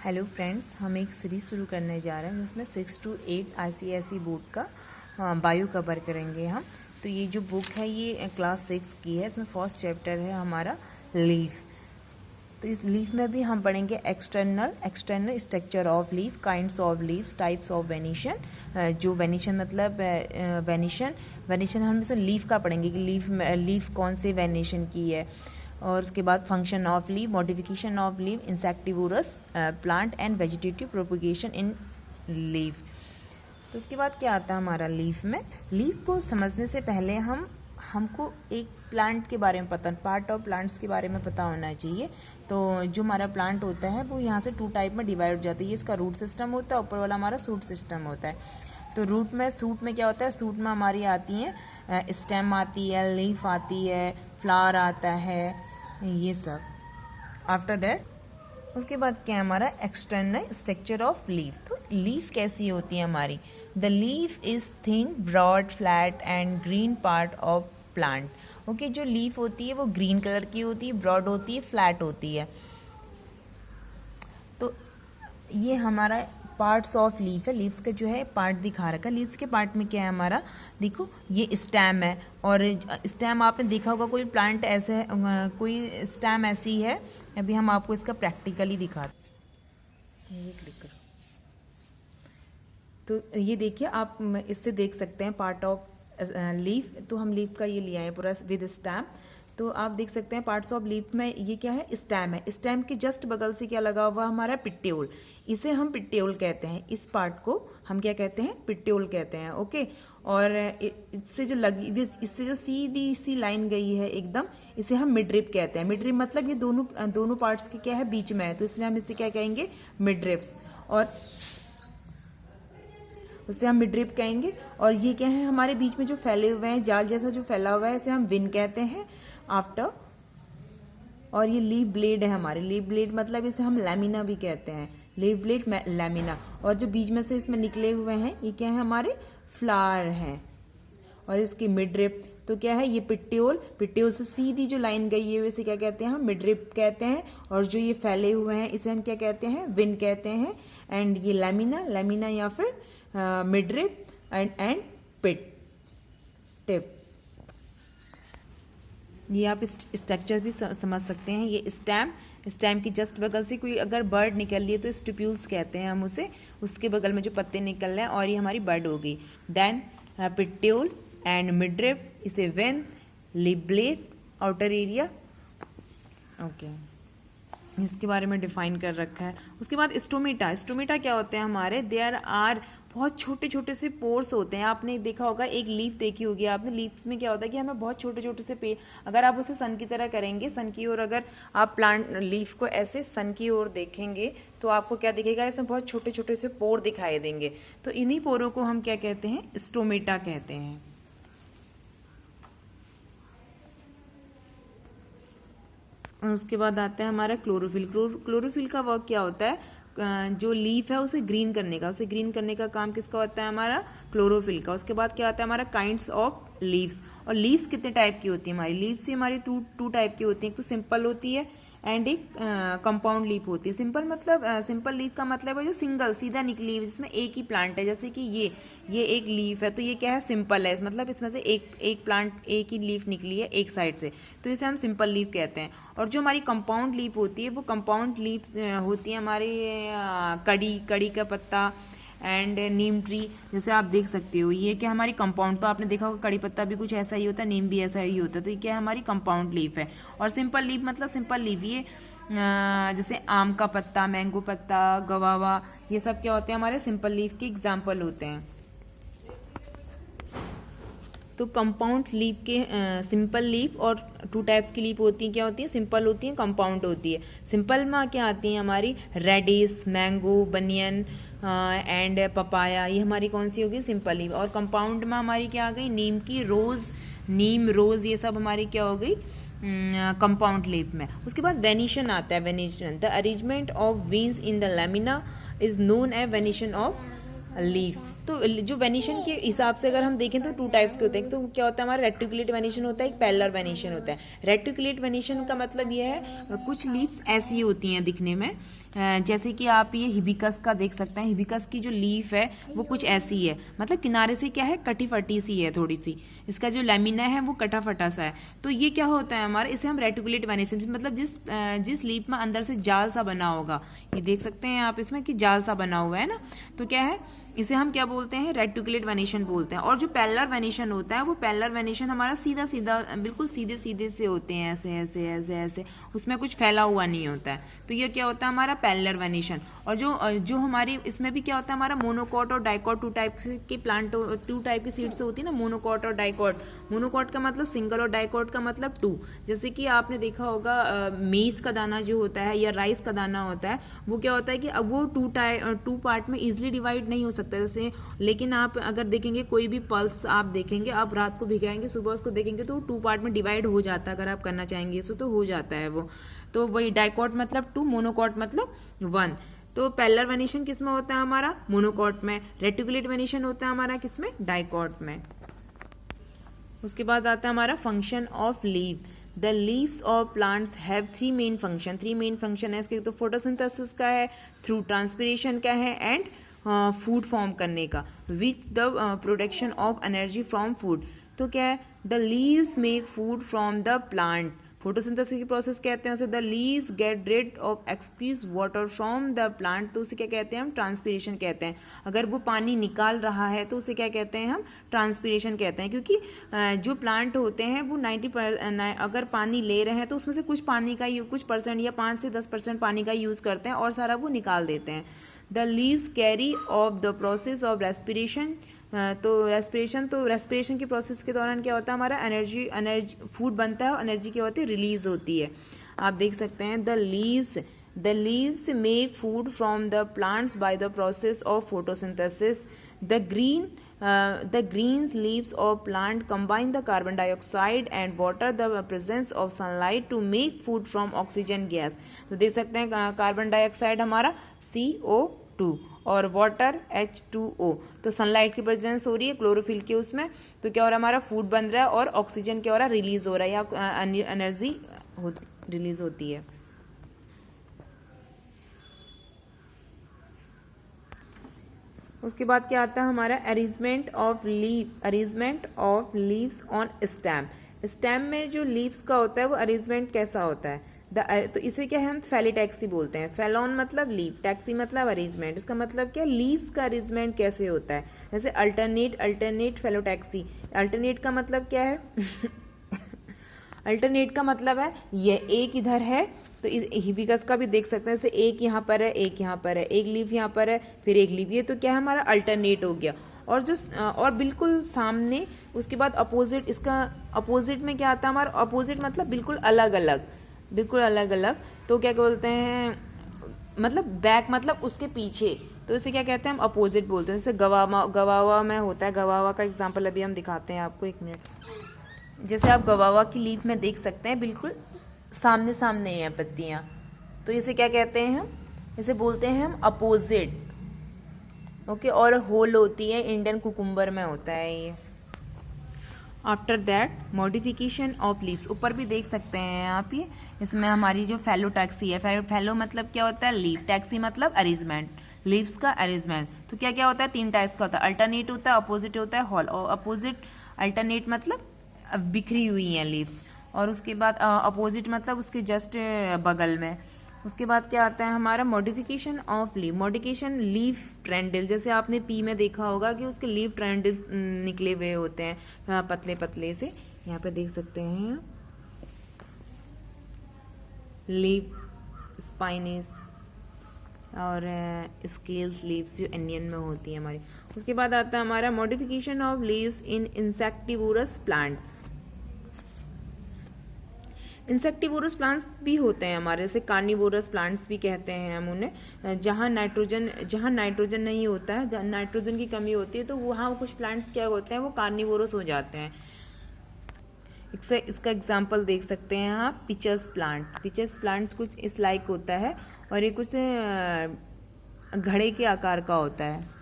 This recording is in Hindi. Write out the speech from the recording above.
हेलो फ्रेंड्स, हम एक सीरीज शुरू करने जा रहे हैं जिसमें 6 to 8 ICSE बोर्ड का बायो कवर करेंगे हम। तो ये जो बुक है ये क्लास 6 की है। इसमें फर्स्ट चैप्टर है हमारा लीफ। तो इस लीफ में भी हम पढ़ेंगे external structure of leaf, kinds of leaves, types of venation. जो वेनिशन मतलब वेनिशन हम इसमें लीफ का पढ़ेंगे कि लीफ कौन से वेनिशन की है। और उसके बाद function of leaf, modification of leaf, insectivorous plant and vegetative propagation in leaf. तो उसके बाद क्या आता है हमारा लीफ में। लीफ को समझने से पहले हमको एक प्लांट के बारे में पता, पार्ट ऑफ प्लांट्स के बारे में पता होना चाहिए। तो जो हमारा प्लांट होता है वो यहाँ से 2 टाइप में डिवाइड हो जाता है। ये इसका रूट सिस्टम होता है, ऊपर वाला हमारा सूट सिस्टम होता है। तो सूट में क्या होता है, सूट में हमारी आती है स्टेम आती है, लीफ आती है, फ्लावर आता है, ये सब। आफ्टर दैट उसके बाद क्या है हमारा एक्सटर्नल स्ट्रक्चर ऑफ लीफ। तो लीफ कैसी होती है हमारी। The leaf is thin, broad, flat and green part of plant. Okay, जो लीफ होती है वो ग्रीन कलर की होती है, ब्रॉड होती है, फ्लैट होती है। तो ये हमारा पार्ट्स ऑफ लीफ है। लीव्स का जो है पार्ट दिखा रखा है। लीव्स के पार्ट में क्या है हमारा, देखो ये स्टेम है। और स्टेम आपने देखा होगा, कोई प्लांट ऐसे है, कोई स्टेम ऐसी है। अभी हम आपको इसका प्रैक्टिकली दिखाते हैं। ये क्लिक करो तो ये देखिए, आप इससे देख सकते हैं पार्ट ऑफ लीफ। तो हम लीफ का ये लिया है पूरा विद स्टेम। तो आप देख सकते हैं पार्ट्स ऑफ लीफ में ये क्या है, स्टेम है। स्टेम के जस्ट बगल से क्या लगा हुआ हमारा पिट्यूल, इसे हम पिट्यूल कहते हैं। इस पार्ट को हम क्या कहते हैं, पिट्यूल कहते हैं। ओके, और इससे जो सीधी सी लाइन गई है एकदम, इसे हम मिडरिप कहते हैं। मिडरिप मतलब ये दोनों पार्ट्स के क्या है, बीच में है, तो इसलिए हम इसे क्या कहेंगे, मिडरिप्स। और उससे हम मिडरिप कहेंगे। और ये क्या है, हमारे बीच में जो फैले हुए हैं, जाल जैसा जो फैला हुआ है, इसे हम विन कहते हैं। आफ्टर, और ये लीफ ब्लेड है हमारे। लीफ ब्लेड मतलब इसे हम लैमिना भी कहते हैं, लीफ ब्लेड लैमिना। और जो बीच में से इसमें निकले हुए हैं ये क्या है, हमारे फ्लावर हैं। और इसकी मिडरिप तो क्या है, ये पिट्यूल से सीधी जो लाइन गई है इसे क्या कहते हैं, हम मिडरिप कहते हैं। और जो ये फैले हुए हैं इसे हम क्या कहते हैं, विन कहते हैं। एंड ये लैमिना या फिर मिडरिप एंड टिप। ये आप इस स्ट्रक्चर भी समझ सकते हैं। ये स्टेम की जस्ट बगल से कोई अगर बर्ड निकल रही है तो स्टिप्यूल्स कहते हैं हम उसे, उसके बगल में जो पत्ते निकल रहे हैं, और ये हमारी बर्ड हो गई। देन पिट्यूल एंड मिडरिप, इसे when, leaf blade, outer area. Okay, इसके बारे में डिफाइन कर रखा है। उसके बाद स्टोमेटा क्या होते हैं हमारे, देयर आर बहुत छोटे छोटे से पोर्स होते हैं। आपने देखा होगा, एक लीफ देखी होगी आपने, लीफ में क्या होता है कि हमें बहुत छोटे छोटे से अगर आप उसे सन की तरह करेंगे, सन की ओर अगर आप लीफ को ऐसे सन की ओर देखेंगे तो आपको क्या दिखेगा, इसमें बहुत छोटे छोटे से पोर दिखाई देंगे। तो इन्हीं पोरों को हम क्या कहते हैं, स्टोमेटा कहते हैं। और उसके बाद आता है हमारा क्लोरोफिल का वर्क क्या होता है, जो लीफ है उसे ग्रीन करने का काम किसका होता है, हमारा क्लोरोफिल का। उसके बाद क्या आता है हमारा काइंड्स ऑफ लीव्स। और लीव्स कितने टाइप की होती है हमारी, लीव्स ही हमारी टू टाइप की होती है। एक तो सिंपल होती है एंड एक कंपाउंड लीफ होती है। सिंपल लीफ का मतलब है जो सिंगल सीधा निकली हुई, जिसमें एक ही प्लांट है। जैसे कि ये एक लीफ है, तो ये क्या है, सिंपल है। मतलब इसमें से एक प्लांट, एक ही लीफ निकली है एक साइड से, तो इसे हम सिंपल लीफ कहते हैं। और जो हमारी कंपाउंड लीफ होती है, वो कंपाउंड लीफ होती है हमारी कड़ी का पत्ता एंड नीम ट्री। जैसे आप देख सकते हो, ये क्या हमारी कंपाउंड, तो आपने देखा होगा कड़ी पत्ता भी कुछ ऐसा ही होता है, नीम भी ऐसा ही होता है। तो ये क्या है, हमारी कंपाउंड लीफ है। और सिंपल लीफ मतलब सिंपल लीफ, ये जैसे आम का पत्ता, मैंगो पत्ता, गवावा, ये सब क्या होते हैं, हमारे सिंपल लीफ के एग्जाम्पल होते हैं। तो कंपाउंड लीफ के सिंपल लीफ और 2 टाइप्स की लीफ होती हैं, क्या होती है, सिंपल होती है, कंपाउंड होती है। सिंपल में क्या आती है हमारी, radish, mango, banyan and papaya, ये हमारी कौन सी होगी, सिंपल लीफ। और कंपाउंड में हमारी क्या आ गई, नीम रोज, ये सब हमारी क्या हो गई, कंपाउंड लीफ में। उसके बाद वेनिशन आता है। Venation, the arrangement of veins in the lamina is known as venation of leaf. तो जो वेनिशन के हिसाब से अगर हम देखें तो 2 टाइप्स के होते हैं। तो क्या होता है हमारा रेक्टिकुलेट वेनिशन होता है, एक पैरेलल वेनिशन होता है। रेक्टिकुलेट वेनिशन का मतलब ये है कुछ लीव्स ऐसी होती हैं दिखने में, जैसे कि आप ये हिबिस्कस का देख सकते हैं। हिबिस्कस की जो लीफ है वो कुछ ऐसी है, मतलब किनारे से क्या है कटी फटी सी है थोड़ी सी, इसका जो लैमिना है वो कटा फटा सा है। तो ये क्या होता है हमारा, इसे हम रेटिकुलेट वेनिशन, मतलब जिस लीफ में अंदर से जाल सा बना होगा, ये देख सकते हैं आप इसमें कि जाल सा बना हुआ है ना, तो क्या है इसे हम क्या बोलते हैं, रेटिकुलेट वेनिशन बोलते हैं। और जो पैरेलल वेनिशन होता है वो पैरेलल वेनिशन हमारा सीधा सीधा बिल्कुल सीधे सीधे से होते हैं, ऐसे ऐसे ऐसे ऐसे, उसमें कुछ फैला हुआ नहीं होता है। तो ये क्या होता है हमारा पैरेलल वेनिशन। और जो हमारी इसमें भी क्या होता है हमारा मोनोकॉट और डाइकॉट, 2 टाइप के प्लांट, 2 टाइप की सीड्स होती है ना, मोनोकॉट और डाइकॉट। मोनोकॉट का मतलब सिंगल और डाइकॉट का मतलब 2। जैसे कि आपने देखा होगा मेज का दाना जो होता है या राइस का दाना होता है, वो क्या होता है कि अब वो 2 पार्ट में इजिली डिवाइड नहीं हो सकता जैसे। लेकिन आप अगर देखेंगे कोई भी पल्स आप देखेंगे, आप रात को भिगाएंगे सुबह उसको देखेंगे तो 2 पार्ट में डिवाइड हो जाता है, अगर आप करना चाहेंगे इसको तो हो जाता है वो। तो वही डाइकॉट मतलब 2, मोनोकॉट मतलब 1। तो पैरेलल वेनिशन किस में होता है हमारा, मोनोकॉट में। रेटिकुलेट वेनिशन होता है हमारा किसमें, डाइकॉट में। उसके बाद आता है हमारा function of leave. The leaves of plants have 3 main function. 3 main function है इसके, तो फोटोसिंथेसिस का है, थ्रू ट्रांसपिरेशन का है, एंड फूड फॉर्म करने का, which the production of energy from food. तो क्या है, the leaves make food from the plant, photosynthesis की प्रोसेस कहते हैं उसे। The leaves get rid of excess water from the plant, तो उसे क्या कहते हैं हम, ट्रांसपिरेशन कहते हैं। अगर वो पानी निकाल रहा है तो उसे क्या कहते हैं हम, ट्रांसपिरेशन कहते हैं। क्योंकि जो प्लांट होते हैं वो 90% अगर पानी ले रहे हैं तो उसमें से कुछ पानी का कुछ परसेंट या 5 से 10% पानी का यूज करते हैं और सारा वो निकाल देते हैं। The leaves carry off the process of respiration. तो रेस्पिरेशन की प्रोसेस के दौरान क्या होता है हमारा, एनर्जी फूड बनता है और एनर्जी क्या होती है, रिलीज होती है। आप देख सकते हैं the leaves make food from the plants by the process of photosynthesis. The green leaves of plant combine the carbon dioxide and water the presence of sunlight to make food from oxygen gas। तो देख सकते हैं कार्बन डाइऑक्साइड हमारा CO2 और वाटर H2O। तो सनलाइट की प्रेजेंस हो रही है क्लोरोफिल के उसमें, तो क्या हो रहा है हमारा फूड बन रहा है और ऑक्सीजन क्या हो रहा है, रिलीज हो रहा है या एनर्जी रिलीज होती है। उसके बाद क्या आता है हमारा, arrangement of leaves on stem. Stem में जो लीव्स का होता है वो अरेंजमेंट कैसा होता है, तो इसे क्या है हम फेलिटैक्सी बोलते हैं। फेलोन मतलब लीव, टैक्सी मतलब अरेंजमेंट। इसका मतलब क्या, लीव्स का अरेंजमेंट कैसे होता है, जैसे अल्टरनेट फेलोटैक्सी। अल्टरनेट का मतलब क्या है अल्टरनेट का मतलब है ये एक इधर है, तो इस हिबिस्कस का भी देख सकते हैं, जैसे एक यहाँ पर है, एक यहाँ पर है, एक लीफ यहाँ पर है, फिर एक लीफ, ये तो क्या है हमारा अल्टरनेट हो गया। और बिल्कुल सामने उसके बाद अपोजिट, इसका अपोजिट में क्या आता है हमारा, अपोजिट मतलब बिल्कुल अलग अलग। तो क्या बोलते हैं, मतलब बैक मतलब उसके पीछे, तो इसे क्या कहते हैं हम, अपोजिट बोलते हैं। जैसे गवावा में होता है, गवावा का एग्जाम्पल अभी हम दिखाते हैं आपको, 1 मिनट। जैसे आप गवावा की लीफ में देख सकते हैं बिल्कुल सामने हैं पत्तियां, तो इसे क्या कहते हैं हम, इसे बोलते हैं हम अपोजिट। ओके, और होल होती है, इंडियन कुकुम्बर में होता है ये। After that modification of leaves, ऊपर भी देख सकते हैं आप ये, इसमें हमारी जो फेलोटैक्सी है, फेलो मतलब क्या होता है लीफ, टैक्सी मतलब अरेंजमेंट, लीव्स का अरेंजमेंट। तो क्या होता है, 3 टाइप्स का होता है, अल्टरनेट होता है, अपोजिट होता है, हॉल। और अपोजिट अल्टरनेट मतलब बिखरी हुई हैं लीव्स, और उसके बाद अपोजिट मतलब उसके जस्ट बगल में। उसके बाद क्या आता है हमारा, modification of leave. Modification leaf tendril, जैसे आपने पी में देखा होगा कि उसके लीफ ट्रेंडल निकले हुए होते हैं पतले पतले से, यहाँ पे देख सकते हैं लीफ स्पाइनिस और स्केल्स लीव्स जो इंडियन में होती है हमारी। उसके बाद आता है हमारा modification of leaves in insectivorous plant. Insectivorous plants भी होते हैं हमारे, जैसे कार्निवोरस प्लांट्स भी कहते हैं हम उन्हें, जहाँ नाइट्रोजन नहीं होता है, जहाँ नाइट्रोजन की कमी होती है, तो वहाँ कुछ प्लांट्स क्या होते हैं, वो कार्निवोरस हो जाते हैं। इसका एग्जाम्पल देख सकते हैं आप, पिचस प्लांट्स कुछ इस लाइक होता है, और ये कुछ घड़े के आकार का होता है।